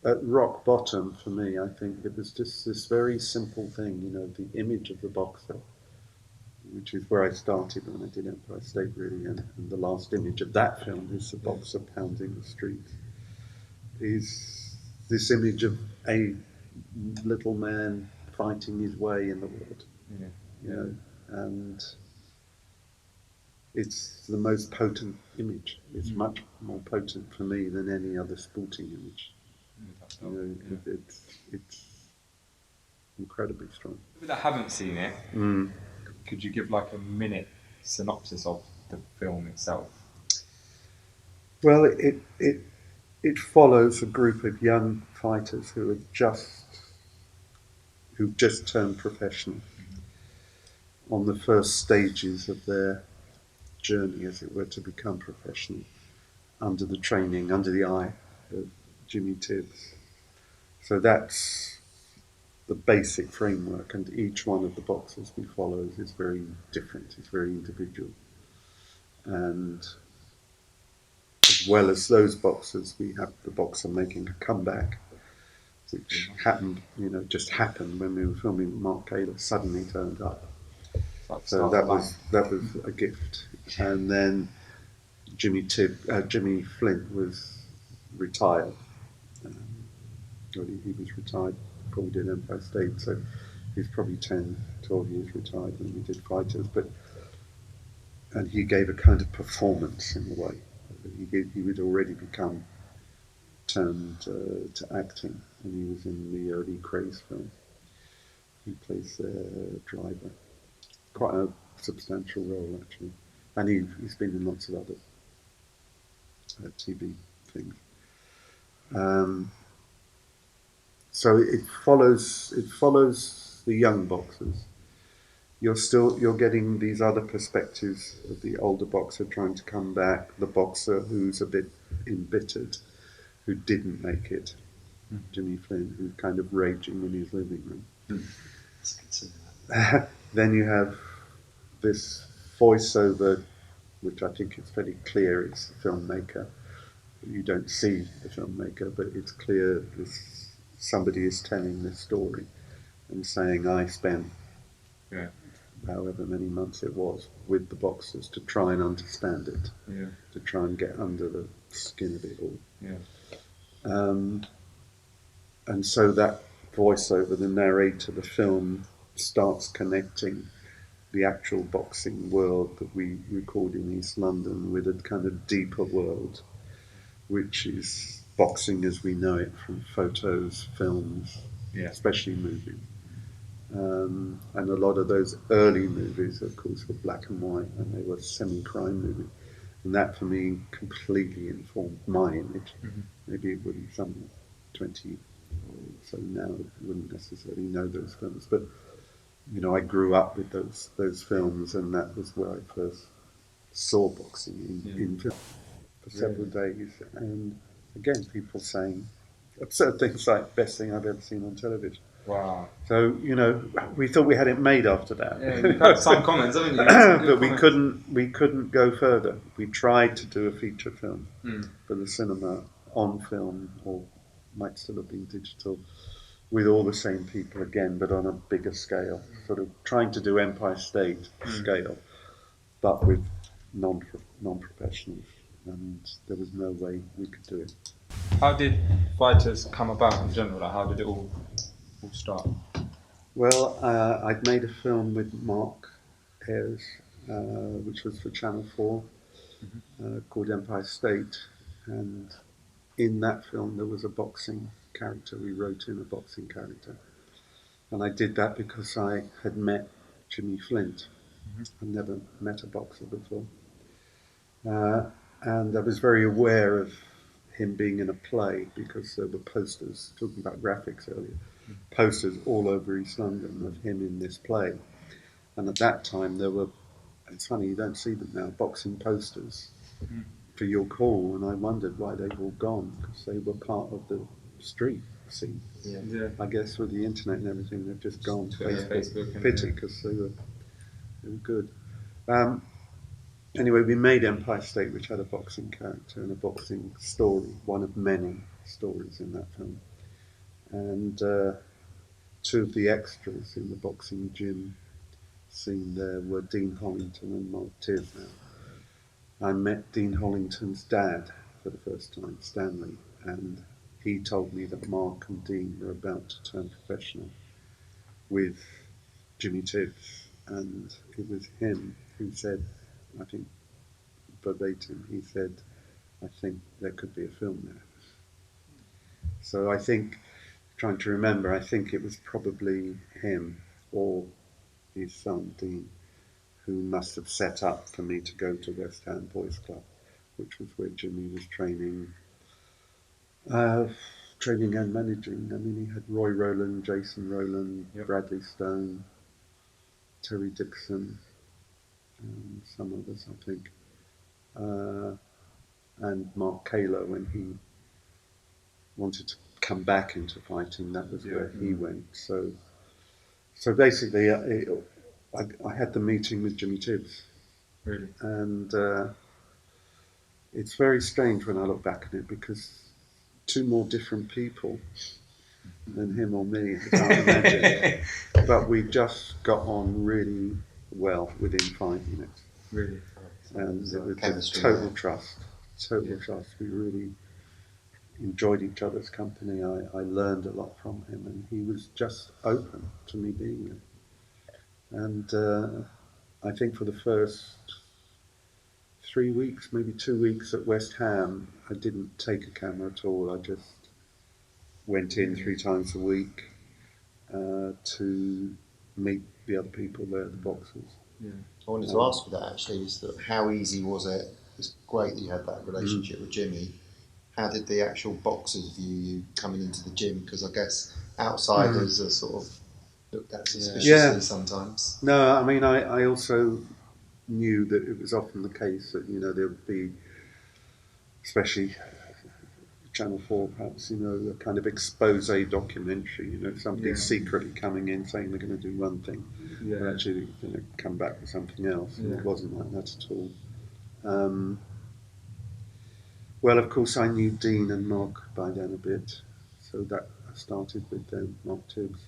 at rock bottom for me, I think it was just this very simple thing, the image of the boxer, which is where I started when I did Empire State, really, and the last image of that film is the boxer pounding the streets. Is this image of a little man fighting his way in the world, Yeah. and it's the most potent image. It's much more potent for me than any other sporting image. It's incredibly strong. For those that haven't seen it, could you give like a minute synopsis of the film itself? Well, it follows a group of young fighters who've just turned professional on the first stages of their journey, as it were, to become professional, under the eye of Jimmy Tibbs. So that's the basic framework, and each one of the boxers we follow is very different, it's very individual. And as well as those boxers, we have the boxer making a comeback, which just happened when we were filming. Mark Taylor suddenly turned up. So that was a gift. And then Jimmy Flint was retired. He was retired before we did Empire State, so he's probably 10, 12 years retired when we did Fighters. And he gave a kind of performance in a way. He would already become turned to acting, and he was in the early Craze film. He plays their driver. Quite a substantial role, actually. And he's been in lots of other TV things. So it follows the young boxers. You're getting these other perspectives of the older boxer trying to come back, the boxer who's a bit embittered, who didn't make it, Jimmy Flynn, who's kind of raging in his living room. That's good to know. Then you have this voiceover, which I think is very clear it's the filmmaker. You don't see the filmmaker, but it's clear somebody is telling this story and saying, I spent however many months it was with the boxers to try and understand it, to try and get under the skin of it all. And so that voiceover, the narrator, the film starts connecting the actual boxing world that we record in East London with a kind of deeper world, which is boxing as we know it from photos, films, especially movies. And a lot of those early movies, of course, were black and white, and they were semi-crime movies. And that, for me, completely informed my image. Maybe it wouldn't, some 20 or so now wouldn't necessarily know those films. But, I grew up with those films, and that was where I first saw boxing in film for several days. And again, people saying absurd things like, best thing I've ever seen on television. Wow. So, we thought we had it made after that. Yeah, you've had some comments, haven't you? But we couldn't go further. We tried to do a feature film for the cinema, on film, or might still have been digital, with all the same people again, but on a bigger scale. Sort of trying to do Empire State scale, but with non-professionals. And there was no way we could do it. How did Fighters come about in general? Like, how did it all start? Well, I'd made a film with Mark Ayres, which was for Channel 4, called Empire State. And in that film, there was a boxing character. We wrote in a boxing character. And I did that because I had met Jimmy Flint. I'd never met a boxer before. And I was very aware of him being in a play because there were posters, talking about graphics earlier, posters all over East London of him in this play. And at that time there were, it's funny, you don't see them now, boxing posters for your call, and I wondered why they were all gone, because they were part of the street scene. I guess with the internet and everything, they've just gone. Facebook pity, because they were good. Anyway, we made Empire State, which had a boxing character and a boxing story, one of many stories in that film. And two of the extras in the boxing gym scene there were Dean Hollington and Mark Tisdale. I met Dean Hollington's dad for the first time, Stanley, and he told me that Mark and Dean were about to turn professional with Jimmy Tibbs, and it was him who said, I think verbatim, he said, I think there could be a film there. So I think, trying to remember, I think it was probably him or his son Dean who must have set up for me to go to West Ham Boys Club, which was where Jimmy was uh, training and managing. I mean, he had Roy Rowland, Jason Rowland, Yep. Bradley Stone, Terry Dixon, some others, I think, and Mark Kaler when he wanted to come back into fighting. That was where he went. So basically, I had the meeting with Jimmy Tibbs, Really? and it's very strange when I look back at it because two more different people than him or me, I can't imagine. But we just got on really well within 5 minutes. Really? And it was just Chemistry, total yeah. trust. Total trust. We really enjoyed each other's company. I learned a lot from him, and he was just open to me being there. And I think for the first 3 weeks, maybe 2 weeks at West Ham, I didn't take a camera at all. I just went in 3 times a week to meet the other people there, the boxers. Yeah. I wanted to ask you that actually, is that how easy was it? It's great that you had that relationship with Jimmy. How did the actual boxers view you coming into the gym? Because I guess outsiders are sort of looked at suspiciously sometimes. No, I mean, I also knew that it was often the case that, there would be, especially Channel 4 perhaps, a kind of expose documentary, somebody secretly coming in saying they're going to do one thing, but actually going to come back with something else, and it wasn't like that at all. Well, of course, I knew Dean and Mark by then a bit, so that I started with them, Mark Tibbs.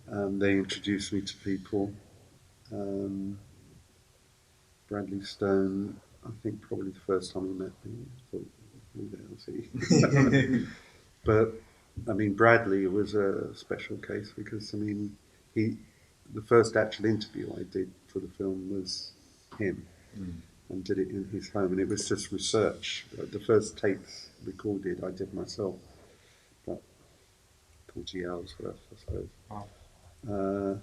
They introduced me to people. Bradley Stone, I think probably the first time he met me, I thought, who the hell's he? But, I mean, Bradley was a special case because, I mean, the first actual interview I did for the film was him. And did it in his home, and it was just research. The first tapes recorded I did myself, about 40 hours worth, I suppose,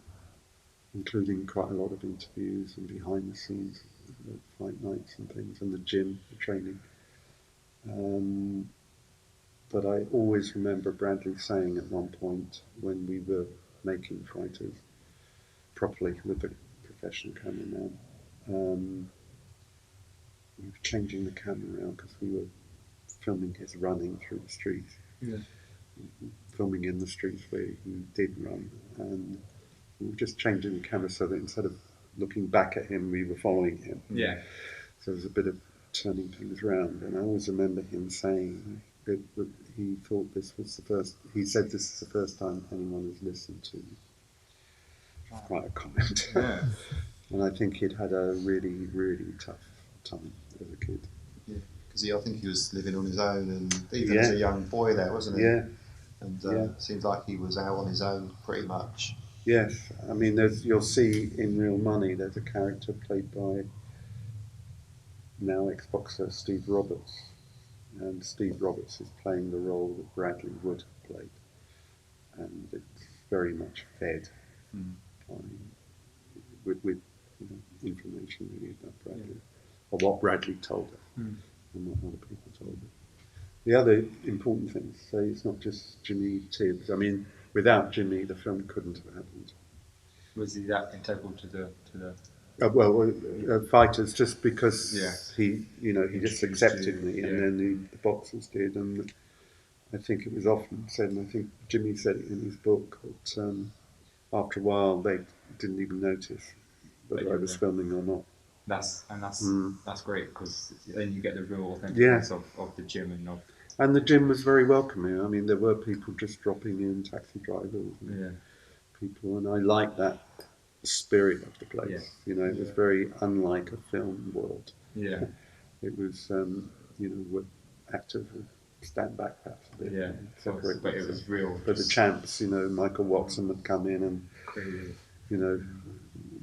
including quite a lot of interviews and behind the scenes, fight nights and things, and the gym, the training. But I always remember Bradley saying at one point when we were making fighters properly with the professional cameraman, we were changing the camera around because we were filming his running through the streets. Yeah. Filming in the streets where he did run, and we were just changing the camera so that instead of looking back at him, we were following him. Yeah. So there was a bit of turning things around, and I always remember him saying that he thought this was the first. He said this is the first time anyone has listened to me. Quite a comment. Yeah. And I think he'd had a really, really tough time as a kid. Yeah, because I think he was living on his own, and even as a young boy there, wasn't he? Yeah. And seems like he was out on his own pretty much. Yes, I mean, you'll see in Real Money, there's a character played by now ex-boxer Steve Roberts, and Steve Roberts is playing the role that Bradley would have played, and it's very much fed by, with information really about Bradley, or what Bradley told us, and what other people told us. The other important thing to say is not just Jimmy Tibbs. I mean, without Jimmy, the film couldn't have happened. Was he that integral to the? Fighters, just because he just Introduced accepted you, me, and then the boxers did, and I think it was often said, and I think Jimmy said it in his book, that after a while they didn't even notice whether I was filming or not. That's great because then you get the real authenticness of the gym and of And the gym was very welcoming. I mean, there were people just dropping in, taxi drivers, and Yeah. people, and I liked that spirit of the place. Yeah. You know, it was Yeah. very unlike a film world. Yeah. It was, you know, what actors would stand back perhaps a bit, Yeah. and separate But it themselves. was real. But the champs, you know, Michael Watson would come in, and Crazy. you know,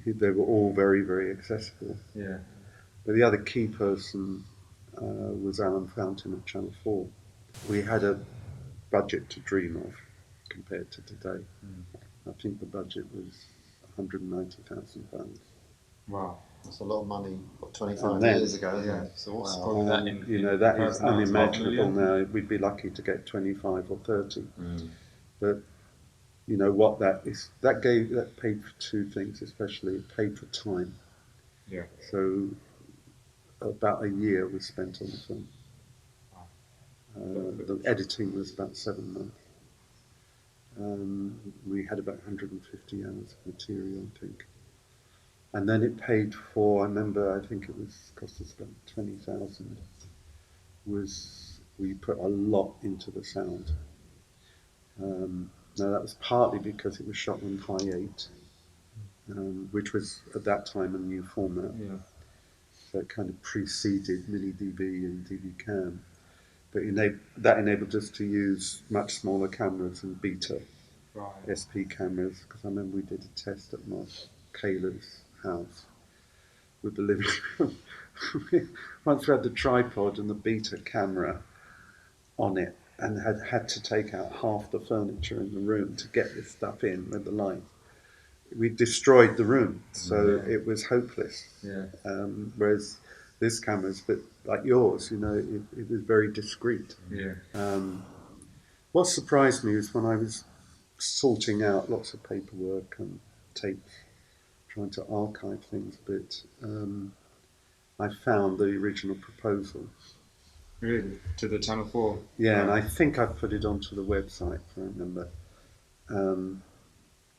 they were all very, very accessible. Yeah. But the other key person was Alan Fountain at Channel 4. We had a budget to dream of compared to today. I think the budget was £190,000. Wow. That's a lot of money. What, 25 And then- years ago? Isn't Yeah. it? So what's Wow. probably that in? You know, in that is comparison now, 12 unimaginable million? now. We'd be lucky to get 25 or 30. Mm. But you know what that is? That paid for two things, especially it paid for time. Yeah. So about a year was spent on the film. The editing was about 7 months. We had about 150 hours of material, I think. And then it paid for, I remember, I think it was cost us about 20,000. We put a lot into the sound. Now that was partly because it was shot on high 8, which was at that time a new format. Yeah. So it kind of preceded mini DV and DV cam. But that enabled us to use much smaller cameras and beta Right. SP cameras, because I remember we did a test at my Kayla's house with the living room. Once we had the tripod and the beta camera on it, and had to take out half the furniture in the room to get this stuff in with the light. We destroyed the room, so it was hopeless. Yeah. Whereas this camera's a bit like yours, you know, it was very discreet. Yeah. What surprised me was when I was sorting out lots of paperwork and tapes, trying to archive things a bit, I found the original proposal. Really? To the Channel 4? Yeah, and I think I put it onto the website, if I remember. And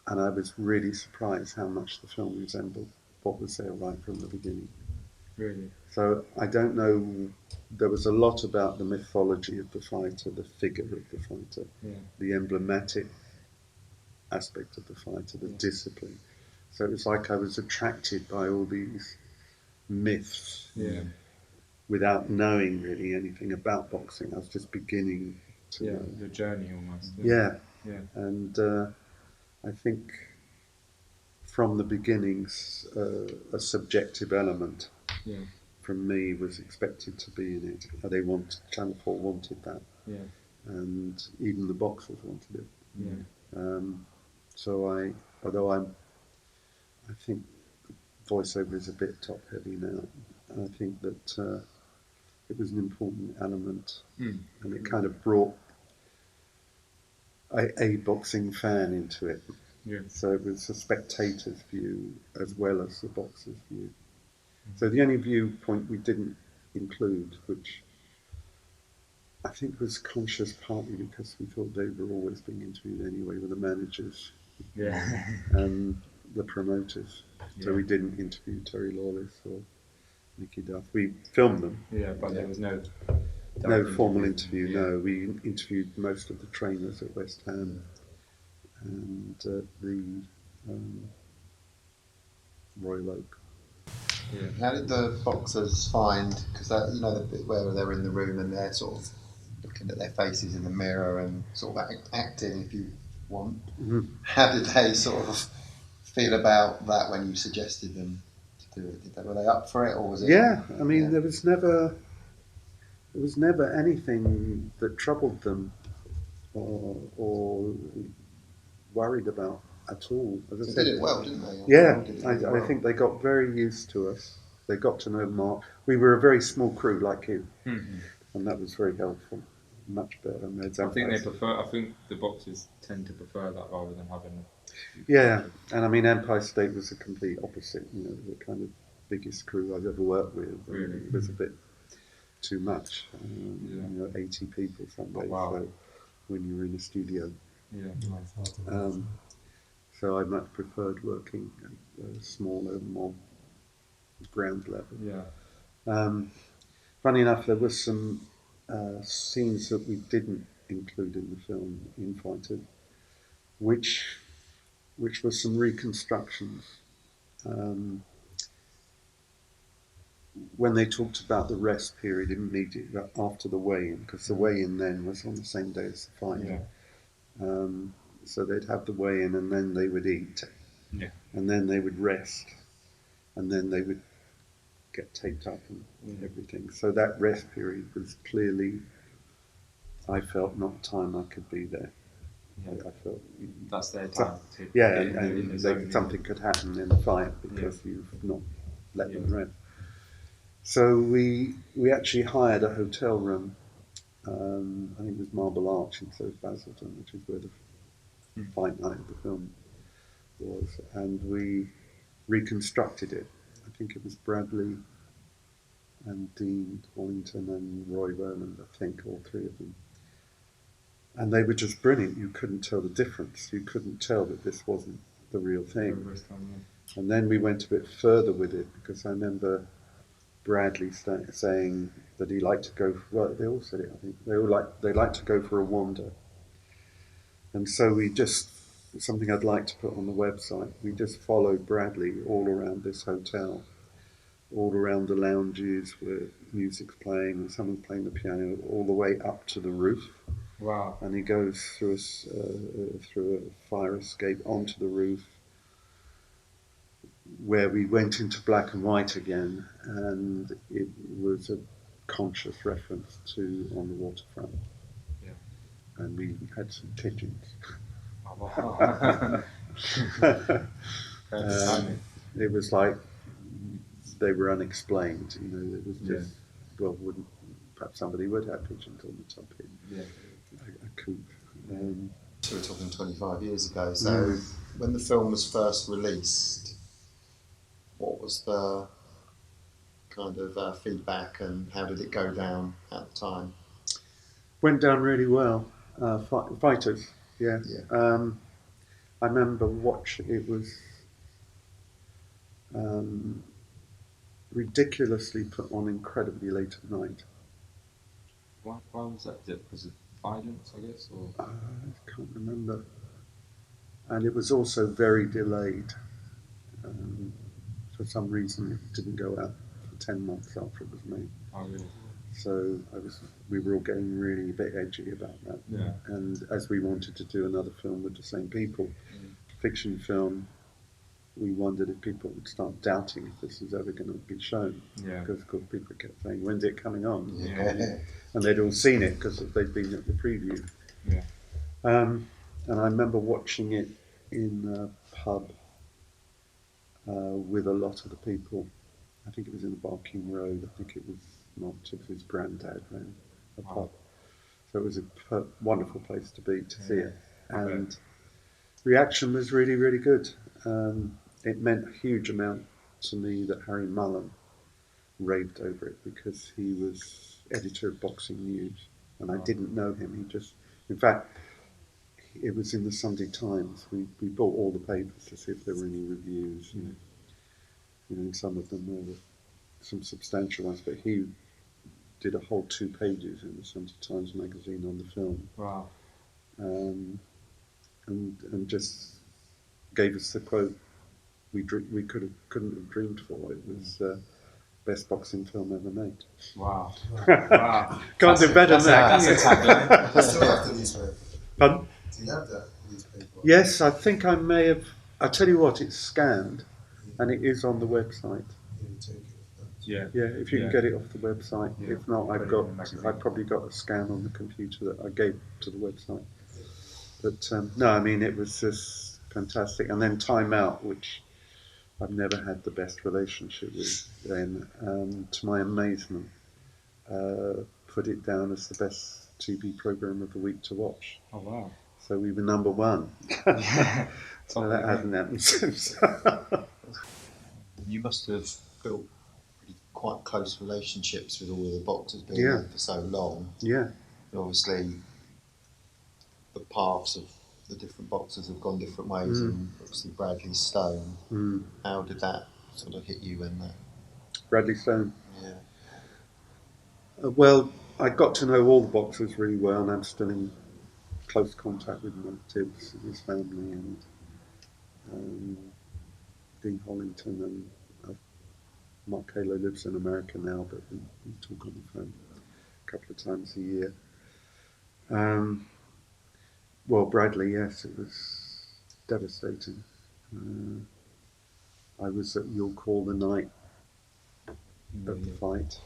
I was really surprised how much the film resembled what was there right from the beginning. Really? So I don't know, there was a lot about the mythology of the fighter, the figure of the fighter, the emblematic aspect of the fighter, the discipline. So it was like I was attracted by all these myths without knowing really anything about boxing. I was just beginning to know. The journey almost. Yeah. Yeah. And I think from the beginnings, a subjective element from me was expected to be in it. Channel 4 wanted that. Yeah. And even the boxers wanted it. Yeah. So although I think voiceover is a bit top heavy now, I think that it was an important element, and it kind of brought a boxing fan into it. Yeah. So it was a spectator's view as well as the boxer's view. So the only viewpoint we didn't include, which I think was conscious partly because we thought they were always being interviewed anyway, were the managers and the promoters. So we didn't interview Terry Lawless or Nicky Duff. We filmed them. Yeah, but there was no formal interview. No, we interviewed most of the trainers at West Ham and the Royal Oak. Yeah. How did the boxers find? Because you know the bit where they're in the room and they're sort of looking at their faces in the mirror and sort of acting, if you want. Mm-hmm. How did they sort of feel about that when you suggested them to do it? Were they up for it, or was it? Yeah, I mean, there was never anything that troubled them or worried about at all. They did it well, didn't they? Yeah, I think they got very used to us. They got to know Mark. We were a very small crew like him, and that was very helpful. Much better than Red's. I think they prefer. I think the boxers tend to prefer that rather than having. Yeah, and I mean Empire State was the complete opposite. You know, the kind of biggest crew I've ever worked with. Really? It was a bit too much. You know, 80 people some days. So when you were in a studio. Yeah. So I much preferred working at a smaller, more ground level. Yeah. Funny enough, there was some scenes that we didn't include in the film in Fighters, which were some reconstructions. Um, when they talked about the rest period immediately after the weigh-in, because the weigh-in then was on the same day as the fight. Yeah. So they'd have the weigh-in and then they would eat. Yeah. And then they would rest. And then they would get taped up and everything. So that rest period was clearly, I felt, not time I could be there. Yeah. I felt that's their time. Something could happen in the fight because you've not let them rest. So we actually hired a hotel room. I think it was Marble Arch instead of Basildon, which is where the fight night of the film was, and we reconstructed it. I think it was Bradley and Dean Wallington and Roy Vernon, I think, all three of them. And they were just brilliant. You couldn't tell the difference. You couldn't tell that this wasn't the real thing. And then we went a bit further with it, because I remember Bradley saying that he liked to go. Well, they all said it. I think they liked to go for a wander. And so we just, something I'd like to put on the website. We just followed Bradley all around this hotel, all around the lounges where music's playing and someone's playing the piano, all the way up to the roof. Wow! And he goes through a fire escape onto the roof, where we went into black and white again, and it was a conscious reference to On the Waterfront. Yeah. And we had some pigeons. Oh, wow. It was like they were unexplained. You know, it was just perhaps somebody would have pigeons on the top here. Yeah. A coop. So we're talking 25 years ago. So when the film was first released, what was the kind of feedback, and how did it go down at the time? Went down really well. Fighters, yeah. I remember watching. It was ridiculously put on incredibly late at night. Why was that? Was it violence, I guess? Or? I can't remember. And it was also very delayed. For some reason, it didn't go out for 10 months after it was made. Oh, really? So we were all getting really a bit edgy about that. Yeah. And as we wanted to do another film with the same people, fiction film, we wondered if people would start doubting if this was ever going to be shown. Yeah. Because of course people kept saying, "When's it coming on?" Yeah. And they'd all seen it because they'd been at the preview. Yeah. And I remember watching it in a pub with a lot of the people. I think it was in the Barking Road. I think it was Mark Tibbs' granddad ran a pub. So it was a wonderful place to be, to see it. And reaction was really, really good. It meant a huge amount to me that Harry Mullen raved over it, because he was editor of Boxing News, and I didn't know him. He just, in fact, it was in the Sunday Times. We bought all the papers to see if there were any reviews. You know, some of them were some substantial ones, but he did a whole 2 pages in the Sunday Times magazine on the film. Wow. And just gave us the quote we couldn't have dreamed for. It was best boxing film ever made. Wow. Wow. Can't do better than that. That's a tagline. I still have the newspaper. Pardon? Do you have that newspaper? Yes, I think I may have. I tell you what, it's scanned, and it is on the website. You take it. Yeah. Yeah, if you can get it off the website. Yeah. If not, Put it in the magazine. I've probably got a scan on the computer that I gave to the website. But no, I mean, it was just fantastic. And then Time Out, which I've never had the best relationship with then, to my amazement, put it down as the best TV programme of the week to watch. Oh, wow. So we were number 1. Yeah. So that hasn't happened since. You must have built really quite close relationships with all of the boxers being Yeah. there for so long. Yeah. And obviously, the paths of the different boxers have gone different ways, and obviously Bradley Stone. How did that sort of hit you when that? Bradley Stone. Yeah. Well, I got to know all the boxers really well, and I'm still in close contact with Mark Tibbs and his family, and Dean Hollington, and Mark Halo lives in America now, but we talk on the phone a couple of times a year. Well, Bradley, yes, it was devastating. I was at your call the night of the fight,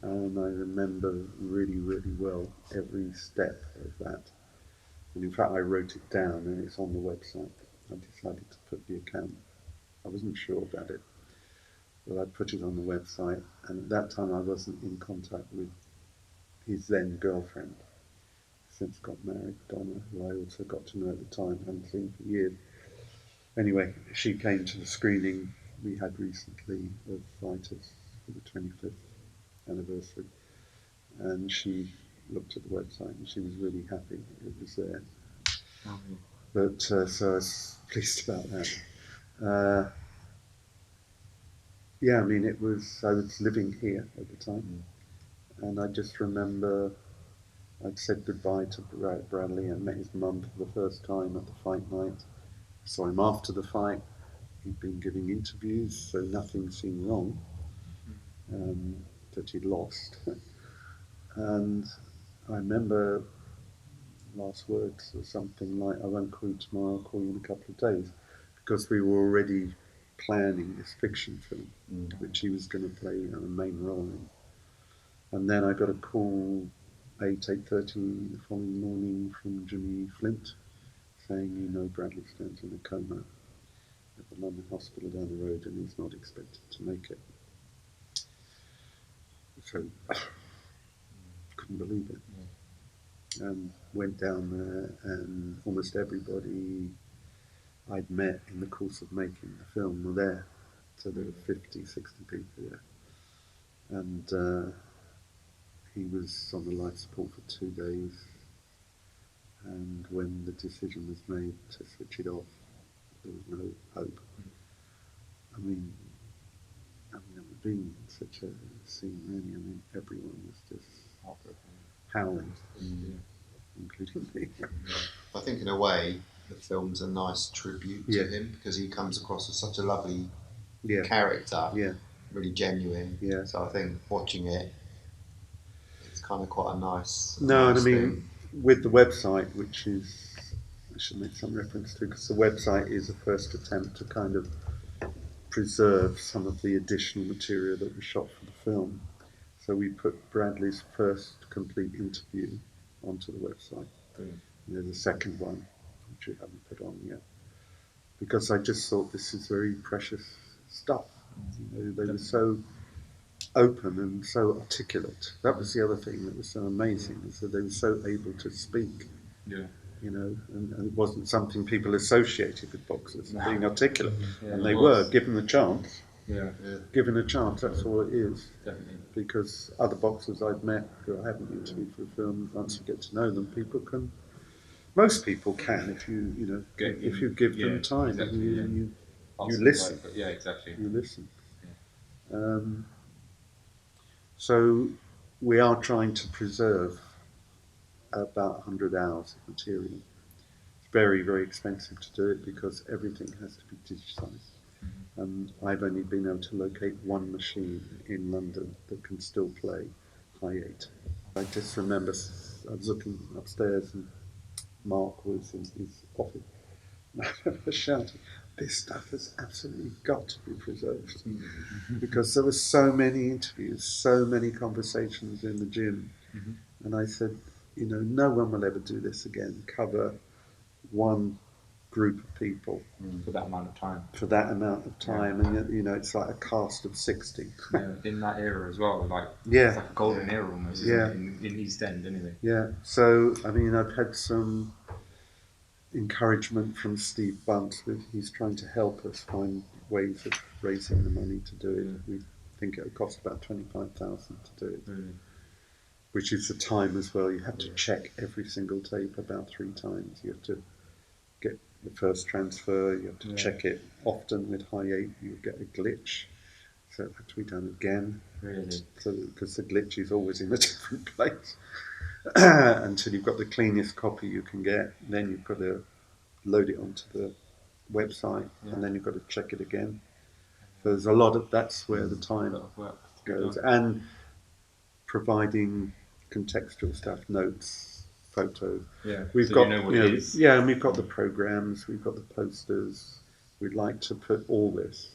and I remember really, really well every step of that. And in fact, I wrote it down, and it's on the website. I decided to put the account. I wasn't sure about it, but I put it on the website. And at that time, I wasn't in contact with his then girlfriend, since got married, Donna, who I also got to know at the time, hadn't seen for years. Anyway, she came to the screening we had recently of Fighters for the 25th anniversary, and she looked at the website and she was really happy it was there. But so I was pleased about that. Yeah, I mean, I was living here at the time, and I just remember I'd said goodbye to Bradley. I met his mum for the first time at the fight night. I saw him after the fight. He'd been giving interviews, so nothing seemed wrong, that he'd lost. And I remember last words or something like, I won't call you tomorrow, I'll call you in a couple of days, because we were already planning this fiction film, which he was going to play a main role in. And then I got a call 8:30 the following morning from Jimmy Flint saying, Bradley Stone's in a coma at the London hospital down the road and he's not expected to make it. So couldn't believe it. And went down there, and almost everybody I'd met in the course of making the film were there. So there were 50, 60 people there. And he was on the life support for 2 days. And when the decision was made to switch it off, there was no hope. I mean, I've never been in such a scene, really. I mean, everyone was just howling, including me. I think in a way the film's a nice tribute to him, because he comes across as such a lovely character, really genuine. So I think watching it, it's kind of quite a nice thing. With the website, which is, I should make some reference to, because the website is a first attempt to kind of preserve some of the additional material that was shot for the film. So we put Bradley's first complete interview onto the website. Brilliant. And there's a second one, which we haven't put on yet, because I just thought this is very precious stuff. They were so open and so articulate. That was the other thing that was so amazing, is that they were so able to speak. And it wasn't something people associated with boxers, being articulate. And they were, given the chance. Given a chance, that's all it is. Definitely. Because other boxers I've met who I haven't interviewed for a film, once you get to know them, most people can, if you give them time, exactly, you listen. Exactly. You listen. So we are trying to preserve about 100 hours of material. It's very, very expensive to do it because everything has to be digitized. And I've only been able to locate one machine in London that can still play high 8. I just remember I was looking upstairs and Mark was in his office. And I remember shouting, this stuff has absolutely got to be preserved. Because there were so many interviews, so many conversations in the gym. And I said, no one will ever do this again, cover one group of people for that amount of time. And it's like a cast of 60. In that era as well, it's like a golden era almost, in East End anyway. So I mean, I've had some encouragement from Steve Bunce. He's trying to help us find ways of raising the money to do it. We think it'll cost about 25,000 to do it. Which is the time as well. You have to check every single tape about 3 times. You have to get the first transfer, you have to check it often with high 8, you get a glitch, So it had to be done again. Really? So because the glitch is always in a different place until you've got the cleanest copy you can get. Then you've got to load it onto the website, and then you've got to check it again. So there's a lot of that's where the A time lot of work to be goes, done. and providing contextual stuff, notes, photos. Yeah. We've so got, you know what it is. yeah, and we've got the programs, we've got the posters. We'd like to put all this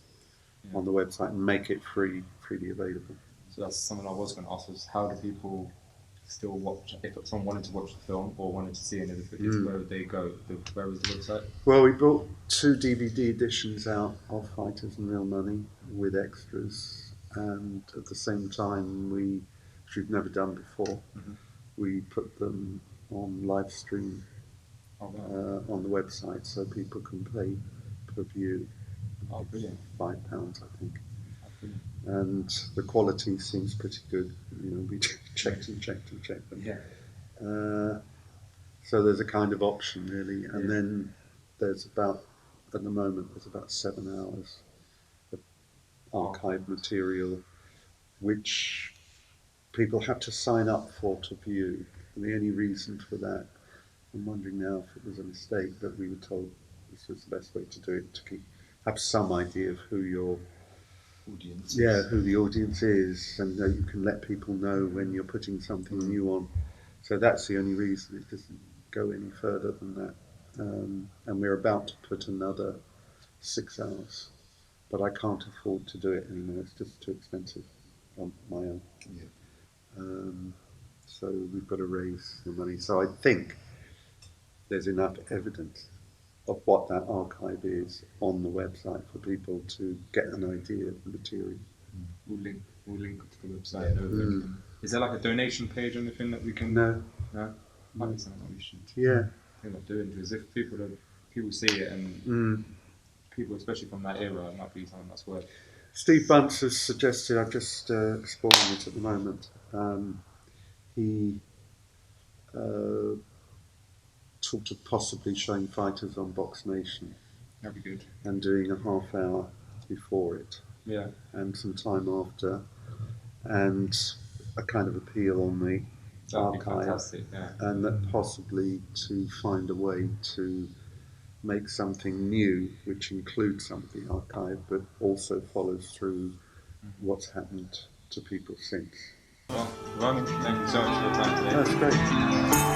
on the website and make it freely available. So that's something I was going to ask: was how do people still watch? If someone wanted to watch the film or wanted to see any of the footage, where would they go? Where was the website? Well, we brought 2 DVD editions out of Fighters and Real Money with extras, and at the same time, which we've never done before, we put them on live stream on the website, so people can pay per view. Oh, brilliant! £5, I think. Oh, brilliant. And the quality seems pretty good. We checked and checked and checked them. Yeah. So there's a kind of option really, and then there's at the moment there's about 7 hours of archive material, which people have to sign up for to view. And the only reason for that, I'm wondering now if it was a mistake, but we were told this was the best way to do it, to have some idea of who your Audience. who the audience is, and you can let people know when you're putting something new on. So that's the only reason. It doesn't go any further than that. And we're about to put another 6 hours, but I can't afford to do it anymore. It's just too expensive on my own. So we've got to raise the money. So I think there's enough evidence of what that archive is on the website for people to get an idea of the material. We'll link to the website. Over. Is there like a donation page or anything that we can? No. Might be something that we should. Yeah. Think of doing, because if people see it, and people, especially from that era, it might be something that's worth. Steve Bunce has suggested, I'm just exploring it at the moment, he talked of possibly showing Fighters on Box Nation. That'd be good. And doing a half hour before it. Yeah. And some time after. And a kind of appeal on the That'd archive. be fantastic, yeah. And that possibly to find a way to make something new which includes some of the archive but also follows through what's happened to people since. Well, Ron, thank you so much for your time today. That's great.